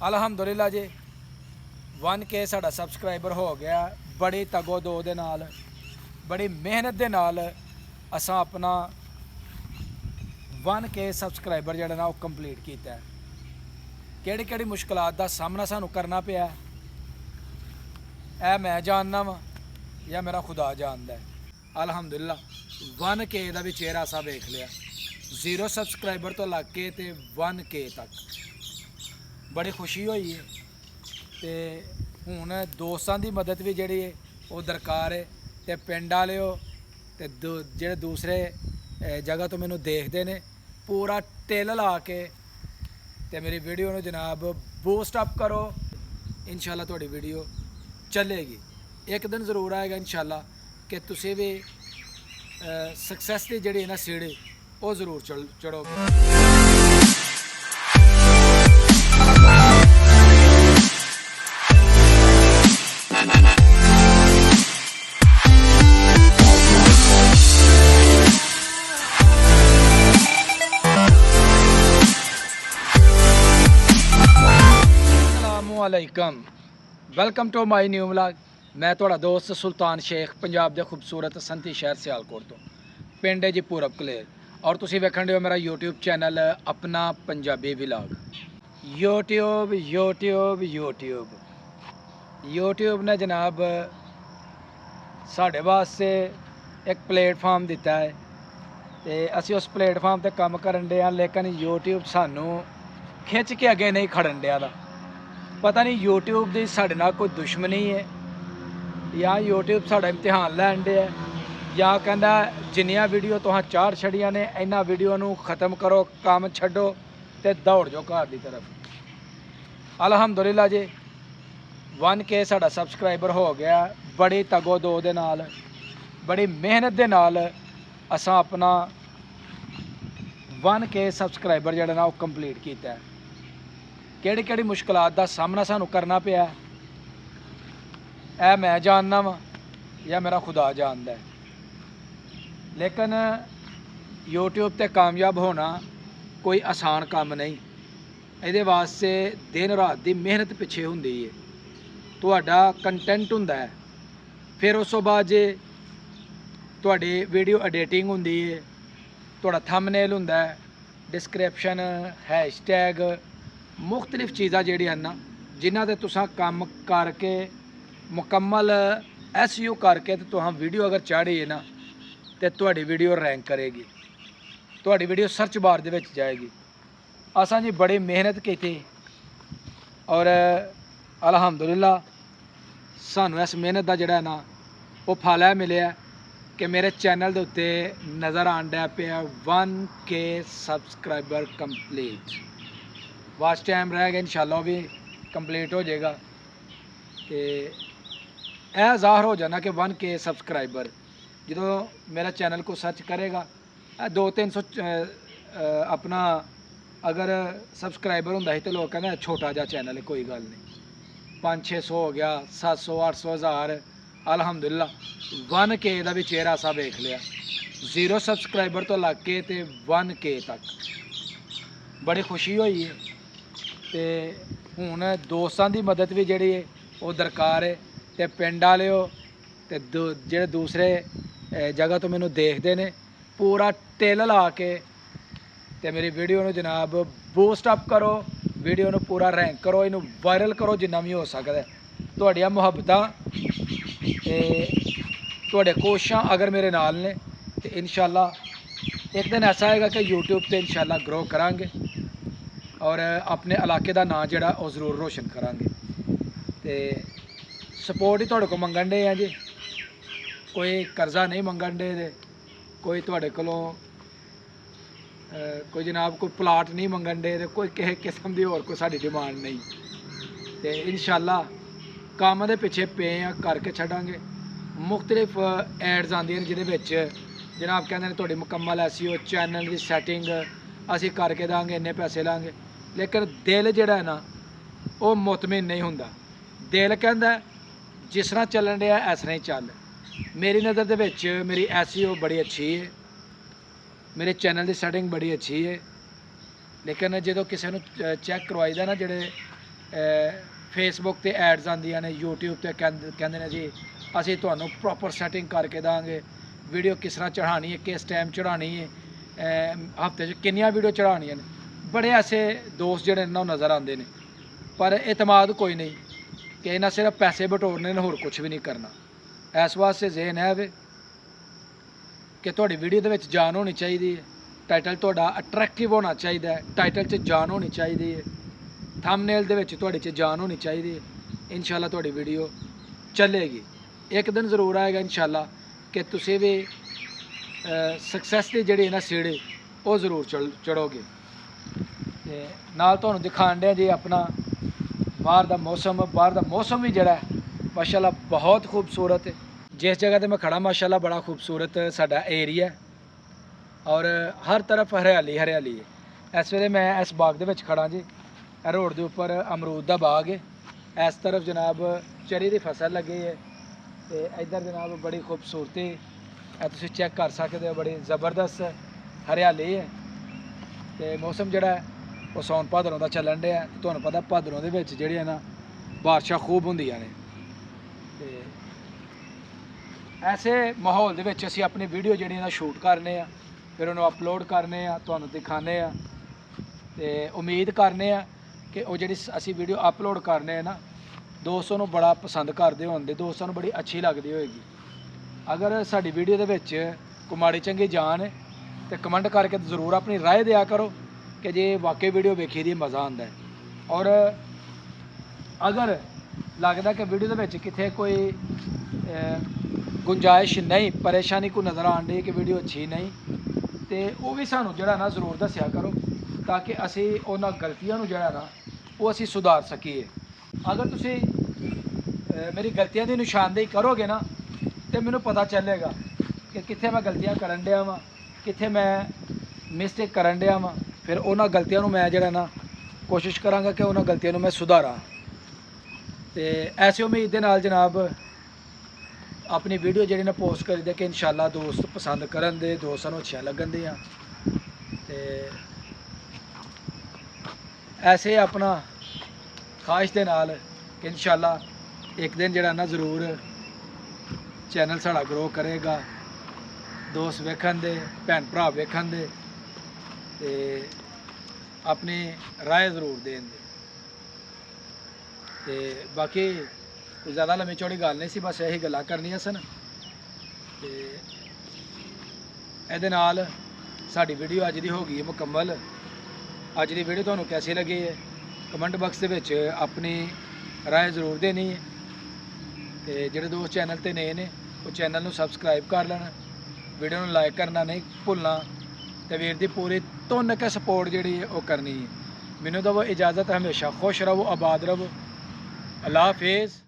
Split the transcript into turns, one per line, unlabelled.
ਅਲਹਮਦੁਲਿਲਾ ਜੀ 1K ਸਾਡਾ subscriber ਹੋ ਗਿਆ। ਬੜੀ ਤਗੋ ਦੋ ਦੇ ਨਾਲ ਬੜੀ ਮਿਹਨਤ ਦੇ ਨਾਲ ਅਸਾਂ ਆਪਣਾ 1K ਸਬਸਕ੍ਰਾਈਬਰ ਜਿਹੜਾ ਨਾ ਉਹ ਕੰਪਲੀਟ ਕੀਤਾ। ਕਿਹੜੀ ਕਿਹੜੀ ਮੁਸ਼ਕਲਾਤ ਦਾ ਸਾਹਮਣਾ ਸਾਨੂੰ ਕਰਨਾ ਪਿਆ ਇਹ ਮੈਂ ਜਾਣਦਾ ਵਾਂ ਜਾਂ ਮੇਰਾ ਖੁਦਾ ਜਾਣਦਾ। ਅਲਹਮਦੁਲਿਲਾ 1K ਦਾ ਵੀ ਚਿਹਰਾ ਸਾ ਵੇਖ ਲਿਆ। 0 ਸਬਸਕ੍ਰਾਈਬਰ ਤੋਂ ਲੱਗ ਕੇ ਤੇ 1K ਤੱਕ बड़ी खुशी हुई है। तो हुण दोस्तों की मदद भी जी वो दरकार है। तो पिंड वाले तो जे दूसरे जगह तो मैनू देखते हैं पूरा टिल ला के तो मेरी वीडियो में जनाब बूस्ट अप करो। इंशाल्लाह तुहाडी वीडियो चलेगी। एक दिन जरूर आएगा इंशाल्लाह कि तुसीं भी सक्सैस की जी ना सीढ़ी वो जरूर चढ़ोगे। Welcome to my new vlog. मैं तुहाडा दोस्त सुल्तान शेख पंजाब के खूबसूरत संती शहर सियालकोट तो पिंड है जी पूरब कलेर और तुसीं वेखण दे हो मेरा यूट्यूब चैनल अपना पंजाबी व्लॉग। यूट्यूब ने जनाब साढ़े वास्ते एक प्लेटफार्म दिता है तो असी उस प्लेटफार्म पर काम करन दे हां, लेकिन यूट्यूब सानू खिंच के अगे नहीं खड़न दिया। पता नहीं यूट्यूब की साढ़े नाल कोई दुश्मनी है या यूट्यूब साढ़ा इम्तिहान लैन दे है या कहना जिन्नियां वीडियो तुहां चार छड़ियां ने इन्हां वीडियो नू ख़त्म करो, काम छड्डो ते दौड़ जाओ घर की तरफ। अल्हम्दुलिल्लाह जी 1K साढ़ा सब्सक्राइबर हो गया। बड़ी तगो दो दे नाल बड़ी मेहनत दे नाल असां अपना 1K सब्सक्राइबर जिहड़ा ना वो कंप्लीट कीता। किहड़ी किहड़ी मुश्कलात का सामना सानू करना पिया मैं जानना वा या मेरा खुदा जानदा। लेकिन यूट्यूब ते कामयाब होना कोई आसान काम नहीं। ये वास्ते दिन रात की मेहनत पिछे हुंदी है। तुहाडा कंटेंट हुंदा है, फिर उस तो बाद जे तुहाडी वीडियो एडिटिंग हुंदी है, तुहाडा थंबनेल हुंदा है, डिस्क्रिप्शन हैशटैग मुख्तलिफ चीज़ां जिहड़ियां ना जिन्हां ते तुसां काम करके मुकम्मल SEO करके तो तुहां वीडियो अगर चाढ़ी है ना तो तुहाडी वीडियो रैंक करेगी, तुहाडी वीडियो सर्च बार दे विच जाएगी। असां जी बड़ी मेहनत की और अल्हम्दुलिल्लाह सानू इस मेहनत का जिहड़ा ना वो फल है मिले कि मेरे चैनल के उत्ते नज़र आन डै पिया 1K subscriber complete. Vast time रह गया, इंशाल्लाह भी कंप्लीट हो जाएगा। तो यह ज़ाहिर हो जाना कि 1K सब्सक्राइबर जो मेरा चैनल को सर्च करेगा 200-300 अपना अगर सब्सक्राइबर होंदा ही तो लोग कहते छोटा जा चैनल है, कोई गल नहीं। 500-600 हो गया, 700-800 1000। अल्हम्दुलिल्लाह 1K का भी चेहरा सा वेख लिया। 0 सब्सक्राइबर तो लग के ते 1K तक बड़ी खुशी हुई है। तो हुण दोस्तों की मदद भी जी वो दरकार है। तो पिंड वाले तो जे दूसरे जगह तो मैनू देखते हैं पूरा टिल ला के तो मेरी वीडियो में जनाब बूस्ट अप करो, वीडियो में पूरा रैंक करो, इनू वायरल करो जिन्ना भी हो सकता है। तुहाडियां मुहब्बतां तुहाडे कोशिशां अगर मेरे नाल ने तो इंशाल्लाह एक दिन ऐसा आएगा कि यूट्यूब पर इंशाल्लाह ग्रो करांगे और अपने इलाके का नाम जोड़ा वो जरूर रोशन करांगे। तो सपोर्ट ही तुहाडे को मंगन डे हैं जी, कोई कर्जा नहीं मंगन डे, कोई तुहाडे कोलों कोई जनाब कोई प्लाट नहीं मंगन डे, कोई किसी किस्म की होर कोई साडी डिमांड नहीं। तो इंशाल्लाह काम दे पिछे पे करके छड़ांगे। मुख्तलिफ एड्स आंदियां जिहदे विच जनाब कहंदे ने तुहाडी मुकम्मल SEO चैनल की सैटिंग असीं करके देंगे, इन्ने पैसे लांगे। लेकिन दिल जिहड़ा है ना वो मुतमिन नहीं हुंदा। दिल कहंदा जिस तरह चलन दिया इस तरह ही चल। मेरी नज़र दे विच मेरी SEO बड़ी अच्छी है, मेरे चैनल की सैटिंग बड़ी अच्छी है, लेकिन जो किसी चैक करवाईदा ना जोड़े ਫੇਸਬੁੱਕ ਤੇ ਐਡਸ ਆਉਂਦੀਆਂ ਨੇ, YouTube ਤੇ ਕਹਿੰਦੇ ਨੇ ਜੀ ਅਸੀਂ ਤੁਹਾਨੂੰ ਪ੍ਰੋਪਰ ਸੈਟਿੰਗ ਕਰਕੇ ਦਾਂਗੇ, ਵੀਡੀਓ ਕਿਸ ਤਰ੍ਹਾਂ ਚੜ੍ਹਾਉਣੀ ਹੈ, ਕਿਸ ਟਾਈਮ ਚੜ੍ਹਾਉਣੀ ਹੈ, ਹਫਤੇ 'ਚ ਕਿੰਨੀਆਂ ਵੀਡੀਓ ਚੜ੍ਹਾਉਣੀਆਂ ਨੇ। ਬੜੇ ਐਸੇ ਦੋਸਤ ਜਿਹੜੇ ਇਹਨਾਂ ਨੂੰ ਨਜ਼ਰ ਆਉਂਦੇ ਨੇ, ਪਰ ਇਤਮਾਦ ਕੋਈ ਨਹੀਂ ਕਿ ਇਹਨਾਂ ਸਿਰਫ ਪੈਸੇ ਬਟੋਰਨੇ ਨੇ, ਹੋਰ ਕੁਝ ਵੀ ਨਹੀਂ ਕਰਨਾ। ਇਸ ਵਾਸਤੇ ਜ਼ੇਨ ਹੈ ਵੇ ਕਿ ਤੁਹਾਡੀ ਵੀਡੀਓ ਦੇ ਵਿੱਚ ਜਾਨ ਹੋਣੀ ਚਾਹੀਦੀ ਹੈ, ਟਾਈਟਲ ਤੁਹਾਡਾ ਅਟਰੈਕਟਿਵ ਹੋਣਾ ਚਾਹੀਦਾ ਹੈ, ਟਾਈਟਲ 'ਚ ਜਾਨ ਹੋਣੀ ਚਾਹੀਦੀ ਹੈ, ਥੰਬਨੇਲ ਦੇ ਵਿੱਚ ਤੁਹਾਡੇ 'ਚ ਜਾਨ ਹੋਣੀ ਚਾਹੀਦੀ ਹੈ। ਇਨਸ਼ਾਅੱਲਾ ਤੁਹਾਡੀ ਵੀਡੀਓ ਚੱਲੇਗੀ। ਇੱਕ ਦਿਨ ਜ਼ਰੂਰ ਆਏਗਾ ਇਨਸ਼ਾਅੱਲਾ ਕਿ ਤੁਸੀਂ ਵੀ ਸਕਸੈਸ ਦੀ ਜਿਹੜੀ ਨਾ ਸੀੜੀ ਉਹ ਜ਼ਰੂਰ ਚੜੋਗੇ। ਤੇ ਨਾਲ ਤੁਹਾਨੂੰ ਦਿਖਾਣ ਡਿਆ ਜੀ ਆਪਣਾ ਬਾਹਰ ਦਾ ਮੌਸਮ ਵੀ ਜਿਹੜਾ ਮਾਸ਼ਾਅੱਲਾ ਬਹੁਤ ਖੂਬਸੂਰਤ ਹੈ। जिस जगह ते मैं खड़ा माशाल्लाह बड़ा खूबसूरत साडा एरिया है और हर तरफ हरियाली हरियाली है। इस वेले मैं इस बाग दे विच खड़ा जी, रोड के उपर अमरूद का बाग है, इस तरफ जनाब चरी की फसल लगी है, तो इधर जनाब बड़ी खूबसूरती तुसीं चेक कर सकते हो, बड़ी ज़बरदस्त हरियाली है। तो मौसम जिहड़ा वो सौन भादरों का चलन दिया, तुहानूं पता भादरों दे विच जिहड़ियां ना बारिशां खूब होंदियां ने। ऐसे माहौल दे विच असीं अपनी वीडियो जिहड़ी ना शूट करने आ, फिर उन्होंने अपलोड करने आ, तुहानूं दिखाने आ, ते उम्मीद करने आ कि वो जिहड़ी असीं वीडियो अपलोड करने आ ना दोस्तों नूं बड़ा पसंद करदे होंदे, दोस्तों नूं बड़ी अच्छी लगदी होएगी। अगर साडी वीडियो दे विच कोई माड़ी चंगी जान है तो कमेंट करके जरूर अपनी राय दिया करो कि जे वाकई वीडियो वेखी दी मज़ा आंदा है। और अगर लगदा कि वीडियो दे विच किथे कोई गुंजाइश नहीं, परेशानी को नज़र आन डी कि वीडियो अच्छी नहीं, तो वो भी सानू जरा ना जरूर दस्या करो ताकि असी उन्हां गलतियां नू जरा ना वो असी सुधार सकीए। अगर तुसी मेरी गलतियां की निशानदेही करोगे ना तो मैनू पता चलेगा कि कित्थे मैं गलतियां करन डिया वां, कित्थे मैं मिसटेक करन डिया वां। फिर उन्हां गलतियां नू मैं जरा ना कोशिश करांगा कि उन्हां गलतियां नू मैं सुधारां। तो ऐसी उम्मीद दे नाल जनाब अपनी वीडियो जी ना पोस्ट करी दे कि इंशाल्लाह दोस्त पसंद करन दे, दोस्तों अच्छिया लगन दियां। ते ऐसे ही अपना ख्वाहिश दे नाल कि इंशाल्लाह एक दिन जरा ना ज़रूर चैनल साड़ा ग्रो करेगा, दोस्त वेखन दे, भैन भरा वेखन दे, ते अपनी राय ज़रूर देन दे। ते बाकी कोई ज़्यादा लम्मी चौड़ी गल नहीं सी, बस यही गल्लां करनियां सन। ते इहदे नाल साडी वीडियो अज दी हो गई है मुकम्मल। अज दी वीडियो तुहानूं कैसी लगी है कमेंट बॉक्स दे विच अपनी राय ज़रूर देनी है। ते जिहड़े दोस्त चैनल ते नए ने वो चैनल नूं सबसक्राइब कर लैण, वीडियो नूं लाइक करना नहीं भुलना, ते वीर दी पूरी तुन के सपोर्ट जिहड़ी है वो करनी है। मैनूं दवो इजाज़त, हमेशा खुश रहो, आबाद रहो। अल्लाह हाफिज़।